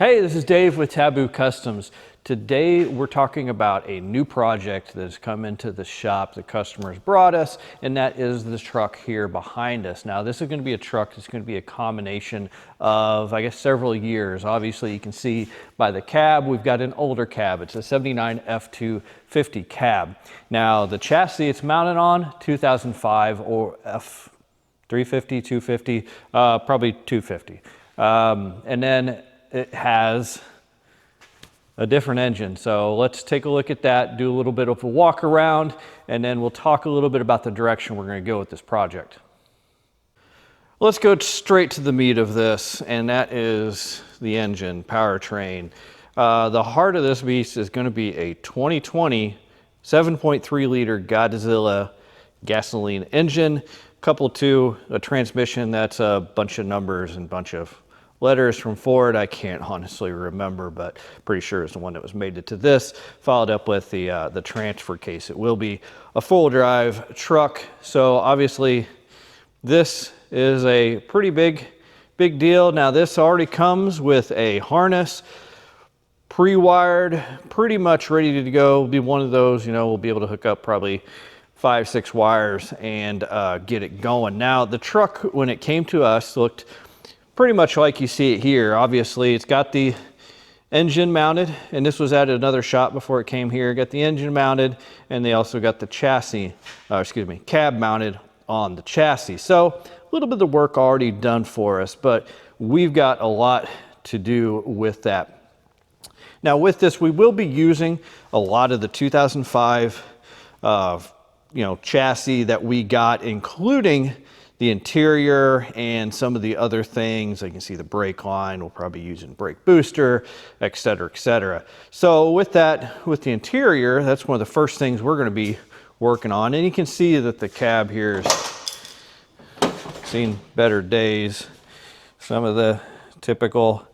Hey, this is Dave with Taboo Customs. Today we're talking about a new project that has come into the shop the customers brought us, and that is this truck here behind us. Now this is going to be a truck that's going to be a combination of, I guess, several years. Obviously you can see by the cab, we've got an older cab. It's a 79 F250 cab. Now the chassis it's mounted on, 2005 or F350, 250, probably 250. And then it has a different engine. So let's take a look at that, do a little bit of a walk around, and then we'll talk a little bit about the direction we're going to go with this project. Let's go straight to the meat of this, and that is the engine, powertrain. The heart of this beast is going to be a 2020 7.3 liter Godzilla gasoline engine, coupled to a transmission that's a bunch of numbers and bunch of letters from Ford. I can't honestly remember, but pretty sure it's the one that was made it to this, followed up with the transfer case. It will be a full drive truck. So obviously this is a pretty big deal. Now this already comes with a harness, pre-wired, pretty much ready to go. It'll be one of those, you know, we'll be able to hook up probably 5-6 wires and get it going. Now the truck, when it came to us, looked pretty much like you see it here. Obviously it's got the engine mounted, and this was at another shop before it came here. Got the engine mounted, and they also got the chassis, cab mounted on the chassis. So a little bit of the work already done for us, but we've got a lot to do with that. Now with this, we will be using a lot of the 2005 chassis that we got, including the interior and some of the other things. You can see the brake line, we'll probably be using brake booster, et cetera, et cetera. So with that, with the interior, that's one of the first things we're gonna be working on. And you can see that the cab here has seen better days. Some of the typical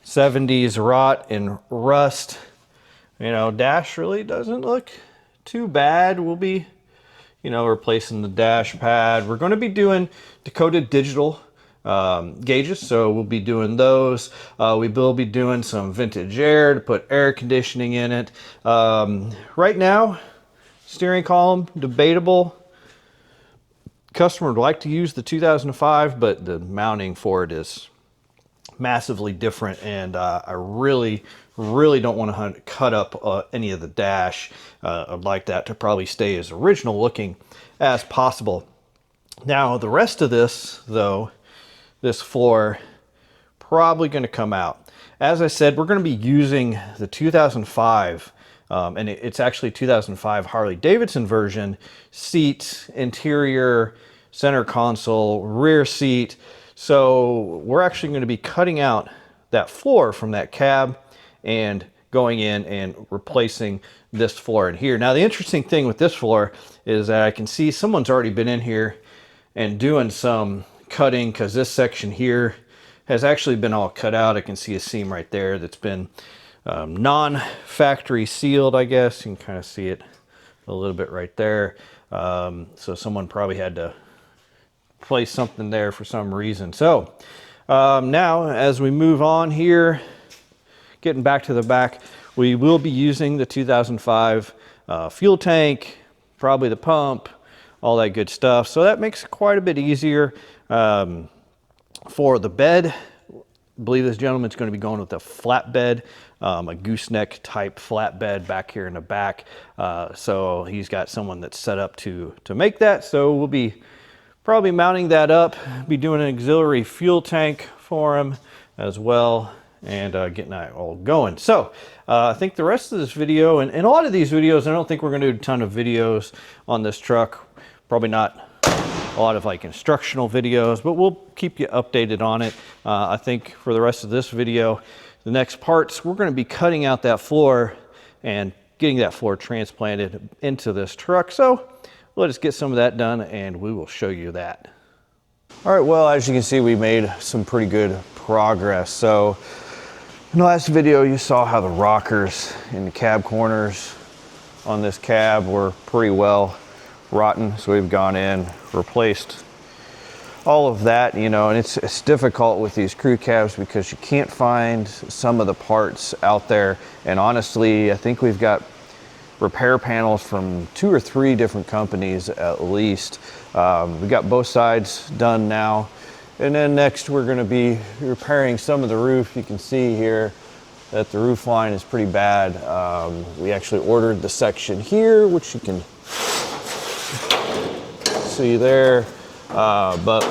70s rot and rust. You know, dash really doesn't look too bad. We'll be replacing the dash pad. We're going to be doing Dakota Digital gauges, so we'll be doing those. We will be doing some vintage air to put air conditioning in it. Right now, steering column, debatable. Customer would like to use the 2005, but the mounting for it is massively different, and I really don't want to cut up any of the dash. I'd like that to probably stay as original looking as possible. Now the rest of this, though, this floor, probably going to come out. As I said, we're going to be using the 2005 and it's actually 2005 Harley Davidson version, seats, interior, center console, rear seat. So we're actually going to be cutting out that floor from that cab and going in and replacing this floor in here. Now the interesting thing with this floor is that I can see someone's already been in here and doing some cutting, because this section here has actually been all cut out. I can see a seam right there that's been non-factory sealed, I guess. You can kind of see it a little bit right there. So someone probably had to place something there for some reason. So now as we move on here, getting back to the back, we will be using the 2005 fuel tank, probably the pump, all that good stuff. So that makes it quite a bit easier. For the bed, I believe this gentleman's going to be going with a flat bed, a gooseneck type flat bed back here in the back. So he's got someone that's set up to make that. So we'll be probably mounting that up, be doing an auxiliary fuel tank for him as well, and getting that all going. So I think the rest of this video, and a lot of these videos, I don't think we're going to do a ton of videos on this truck. Probably not a lot of like instructional videos, but we'll keep you updated on it. I think for the rest of this video, the next parts, we're going to be cutting out that floor and getting that floor transplanted into this truck. So let us get some of that done and we will show you that. All right, well, as you can see, we made some pretty good progress. So in the last video, you saw how the rockers in the cab corners on this cab were pretty well rotten. So we've gone in, replaced all of that, you know, and it's difficult with these crew cabs because you can't find some of the parts out there. And honestly, I think we've got repair panels from 2 or 3 different companies at least. We got both sides done now. And then next we're gonna be repairing some of the roof. You can see here that the roof line is pretty bad. We actually ordered the section here, which you can see there. But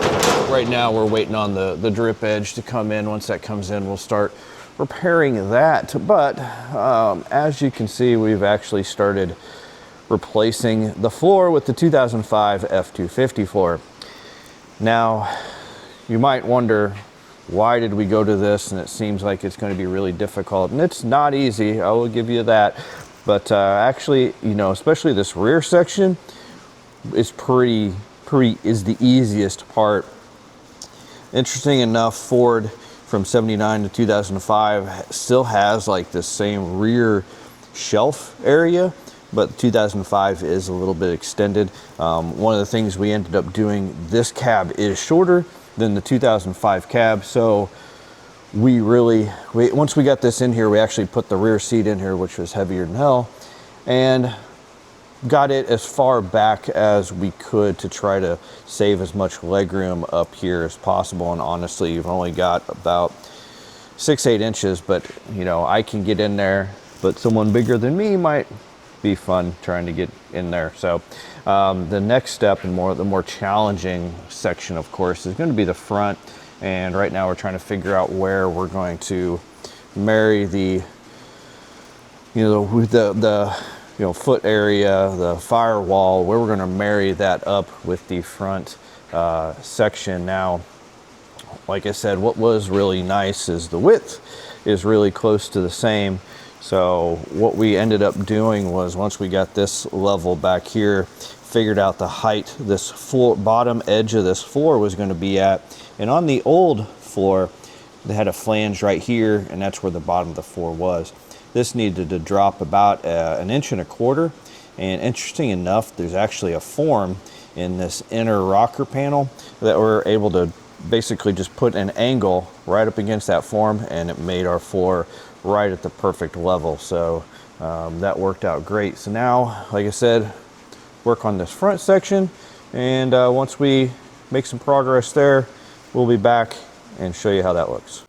right now we're waiting on the drip edge to come in. Once that comes in, we'll start repairing that. But as you can see, we've actually started replacing the floor with the 2005 F250 floor. Now, you might wonder, why did we go to this? And it seems like it's going to be really difficult. And it's not easy, I will give you that. But actually, you know, especially this rear section is is the easiest part. Interesting enough, Ford from 79 to 2005 still has like the same rear shelf area, but 2005 is a little bit extended. One of the things we ended up doing, this cab is shorter than the 2005 cab, so once we got this in here, we actually put the rear seat in here, which was heavier than hell, and got it as far back as we could to try to save as much legroom up here as possible. And honestly, you've only got about 6-8 inches, but you know, I can get in there, but someone bigger than me might be fun trying to get in there. So the next step and the more challenging section, of course, is going to be the front. And right now we're trying to figure out where we're going to marry the foot area, the firewall, where we're going to marry that up with the front section. Now, like I said, what was really nice is the width is really close to the same. So what we ended up doing was, once we got this level back here, figured out the height this floor, bottom edge of this floor was going to be at. And on the old floor, they had a flange right here, and that's where the bottom of the floor was. This needed to drop about 1.25 inches. And interesting enough, there's actually a form in this inner rocker panel that we're able to basically just put an angle right up against that form, and it made our floor right at the perfect level. So that worked out great. So now, like I said, work on this front section, and once we make some progress there, we'll be back and show you how that looks.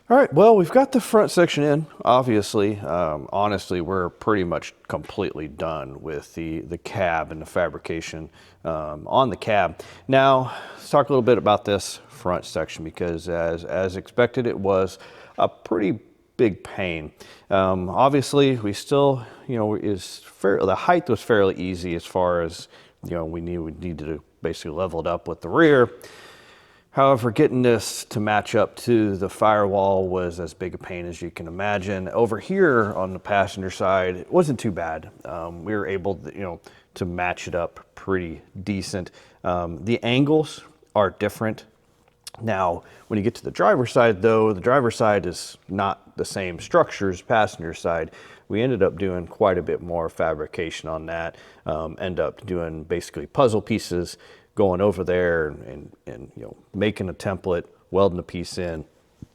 All right, well, we've got the front section in, obviously. Honestly, we're pretty much completely done with the cab and the fabrication on the cab. Now, let's talk a little bit about this front section, because as expected, it was a pretty big pain. Obviously, we still, you know, the height was fairly easy, as far as, you know, we needed to basically level it up with the rear. However, getting this to match up to the firewall was as big a pain as you can imagine. Over here on the passenger side, it wasn't too bad. We were able to, you know, to match it up pretty decent. The angles are different. Now, when you get to the driver's side, though, the driver's side is not the same structure as passenger side. We ended up doing quite a bit more fabrication on that. End up doing basically puzzle pieces, going over there and you know, making a template, welding a piece in,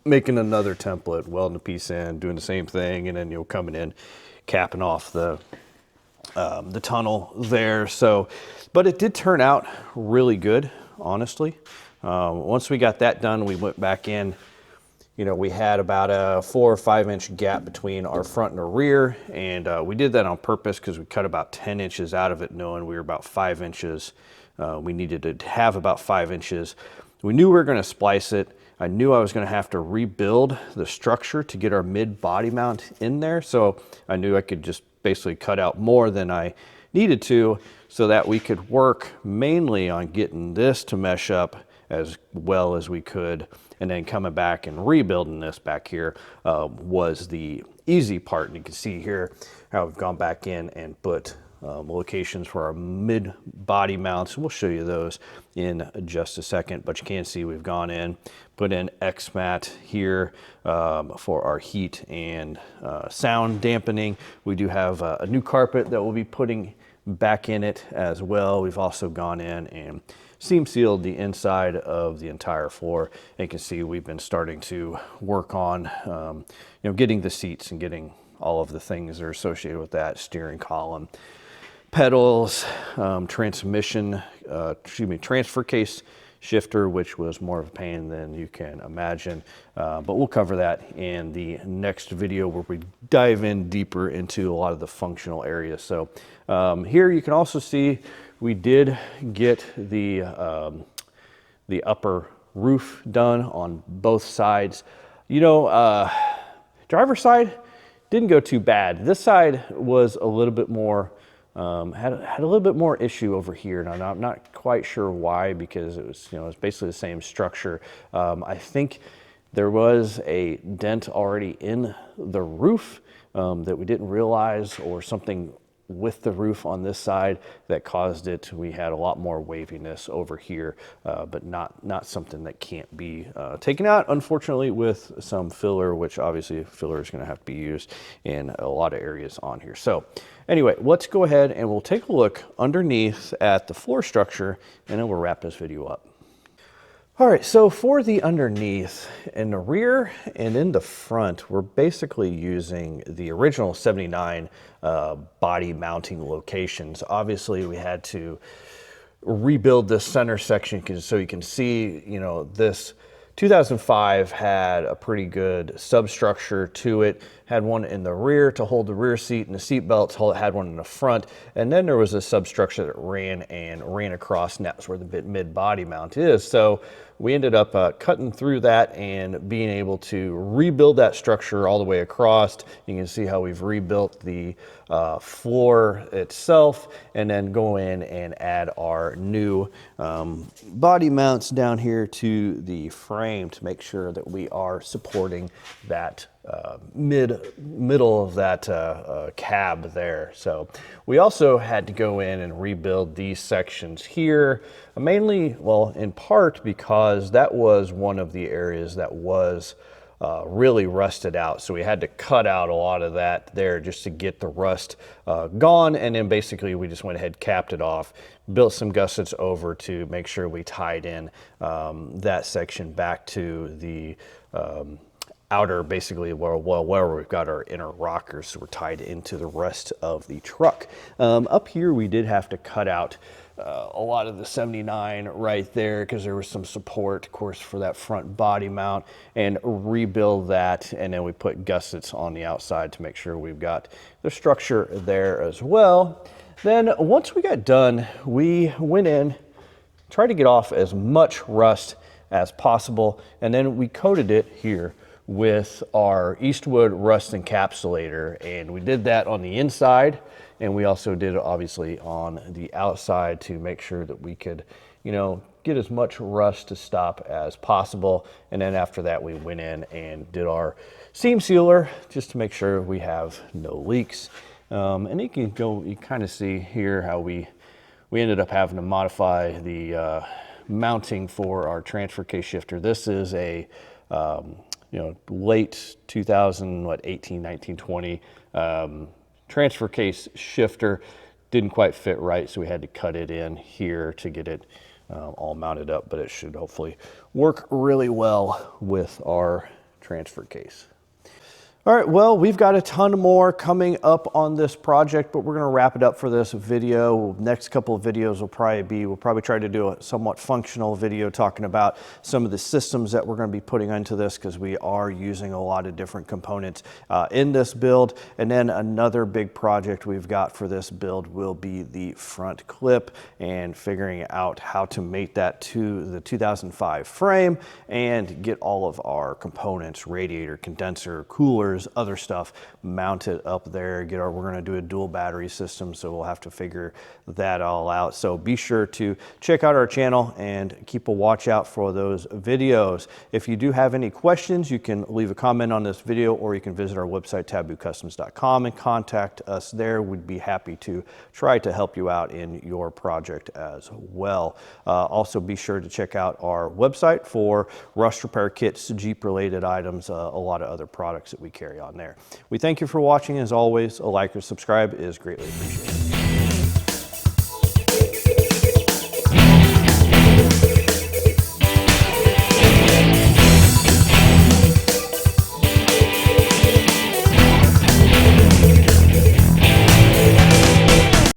making another template, welding a piece in, doing the same thing, and then, you know, coming in, capping off the tunnel there. So, but it did turn out really good, honestly. Once we got that done, we went back in. You know, we had about a 4 or 5 inch gap between our front and our rear, and we did that on purpose because we cut about 10 inches out of it, knowing we were about 5 inches. We needed to have about 5 inches. We knew we were going to splice it. I knew I was going to have to rebuild the structure to get our mid body mount in there. So I knew I could just basically cut out more than I needed to, so that we could work mainly on getting this to mesh up as well as we could. And then coming back and rebuilding this back here was the easy part. And you can see here how we've gone back in and put locations for our mid body mounts. We'll show you those in just a second, but you can see we've gone in, put in X-mat here for our heat and sound dampening. We do have a new carpet that we'll be putting back in it as well. We've also gone in and seam sealed the inside of the entire floor. And you can see we've been starting to work on getting the seats and getting all of the things that are associated with that: steering column, pedals, transfer case shifter, which was more of a pain than you can imagine. But we'll cover that in the next video where we dive in deeper into a lot of the functional areas. So here you can also see we did get the upper roof done on both sides. Driver's side didn't go too bad. This side was a little bit more had a little bit more issue over here. Now I'm not quite sure why, because it was basically the same structure. I think there was a dent already in the roof that we didn't realize, or something with the roof on this side that caused it. We had a lot more waviness over here, but not something that can't be taken out, unfortunately, with some filler, which obviously filler is going to have to be used in a lot of areas on here. So anyway, let's go ahead and we'll take a look underneath at the floor structure, and then we'll wrap this video up. All right, so for the underneath, in the rear and in the front, we're basically using the original 79 body mounting locations. Obviously, we had to rebuild this center section so you can see, this 2005 had a pretty good substructure to it. Had one in the rear to hold the rear seat and the seat belts, had one in the front, and then there was a substructure that ran across, and that's where the mid body mount is. So we ended up cutting through that and being able to rebuild that structure all the way across. You can see how we've rebuilt the floor itself, and then go in and add our new body mounts down here to the frame to make sure that we are supporting that middle of that cab there. So we also had to go in and rebuild these sections here, mainly, well, in part because that was one of the areas that was really rusted out. So we had to cut out a lot of that there just to get the rust gone. And then basically we just went ahead, capped it off, built some gussets over to make sure we tied in that section back to the outer, basically where we've got our inner rockers, so we're tied into the rest of the truck. Up here we did have to cut out a lot of the 79 right there, because there was some support, of course, for that front body mount, and rebuild that. And then we put gussets on the outside to make sure we've got the structure there as well. Then once we got done, we went in, tried to get off as much rust as possible, and then we coated it here with our Eastwood rust encapsulator. And we did that on the inside, and we also did it obviously on the outside to make sure that we could, get as much rust to stop as possible. And then after that, we went in and did our seam sealer just to make sure we have no leaks. And you kind of see here how we ended up having to modify the mounting for our transfer case shifter. This is a late 2018, 19, 20 transfer case shifter. Didn't quite fit right, so we had to cut it in here to get it all mounted up, but it should hopefully work really well with our transfer case. All right, well, we've got a ton more coming up on this project, but we're going to wrap it up for this video. Next couple of videos we'll probably try to do a somewhat functional video talking about some of the systems that we're going to be putting into this, because we are using a lot of different components in this build. And then another big project we've got for this build will be the front clip, and figuring out how to mate that to the 2005 frame and get all of our components, radiator, condenser, cooler, other stuff mounted up there. We're going to do a dual battery system, so we'll have to figure that all out. So be sure to check out our channel and keep a watch out for those videos. If you do have any questions, you can leave a comment on this video, or you can visit our website, taboocustoms.com, and contact us there. We'd be happy to try to help you out in your project as well. Also, be sure to check out our website for rust repair kits, Jeep related items, a lot of other products that we carry on there. We thank you for watching. As always, a like or subscribe is greatly appreciated.